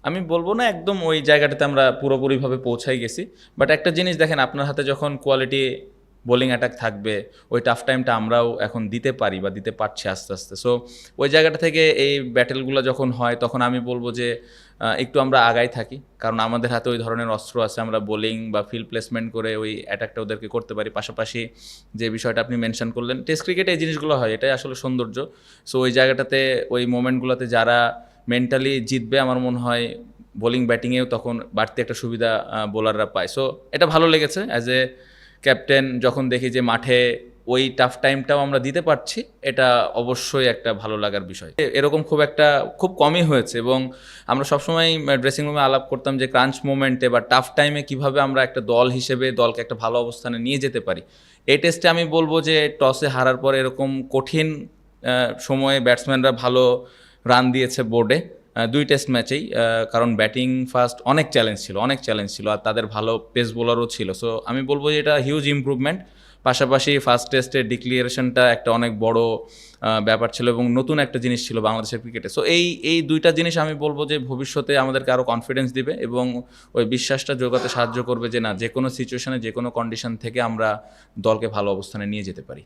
আমি বলব না একদম ওই জায়গাটাতে আমরা পুরোপুরিভাবে পৌঁছাই গেছি। বাট একটা জিনিস দেখেন, আপনার হাতে যখন কোয়ালিটি বোলিং অ্যাটাক থাকবে, ওই টাফ টাইমটা আমরাও এখন দিতে পারি বা দিতে পারছি আস্তে আস্তে। সো ওই জায়গাটা থেকে এই ব্যাটেলগুলো যখন হয়, তখন আমি বলবো যে একটু আমরা আগাই থাকি, কারণ আমাদের হাতে ওই ধরনের অস্ত্র আছে। আমরা বোলিং বা ফিল্ড প্লেসমেন্ট করে ওই অ্যাটাকটা ওদেরকে করতে পারি। পাশাপাশি যে বিষয়টা আপনি মেনশন করলেন, টেস্ট ক্রিকেটে এই জিনিসগুলো হয়, এটাই আসলে সৌন্দর্য। সো ওই জায়গাটাতে ওই মোমেন্টগুলোতে যারা মেন্টালি জিতবে, আমার মনে হয় বোলিং ব্যাটিংয়েও তখন বাড়তি একটা সুবিধা বোলাররা পায়। সো এটা ভালো লেগেছে অ্যাজ এ ক্যাপ্টেন, যখন দেখি যে মাঠে ওই টাফ টাইমটাও আমরা দিতে পারছি, এটা অবশ্যই একটা ভালো লাগার বিষয়। এরকম খুব কমই হয়েছে, এবং আমরা সবসময় ড্রেসিং রুমে আলাপ করতাম যে ক্রাঞ্চ মোমেন্টে বা টাফ টাইমে কিভাবে আমরা একটা দল হিসেবে দলকে একটা ভালো অবস্থানে নিয়ে যেতে পারি। এই টেস্টে আমি বলবো যে টসে হারার পর এরকম কঠিন সময়ে ব্যাটসম্যানরা ভালো রান দিয়েছে বোর্ডে, দুই টেস্ট ম্যাচেই। কারণ ব্যাটিং ফার্স্ট অনেক চ্যালেঞ্জ ছিল, আর তাদের ভালো পেস বোলারও ছিল। সো আমি বলবো যে এটা হিউজ ইমপ্রুভমেন্ট। পাশাপাশি ফার্স্ট টেস্টের ডিক্লিয়ারেশনটা একটা অনেক বড় ব্যাপার ছিল, এবং নতুন একটা জিনিস ছিল বাংলাদেশের ক্রিকেটে। সো এই দুইটা জিনিস আমি বলবো যে ভবিষ্যতে আমাদেরকে আরও কনফিডেন্স দিবে, এবং ওই বিশ্বাসটা জোগাতে সাহায্য করবে যে না, যে কোনো সিচুয়েশনে যে কোনো কন্ডিশন থেকে আমরা দলকে ভালো অবস্থানে নিয়ে যেতে পারি।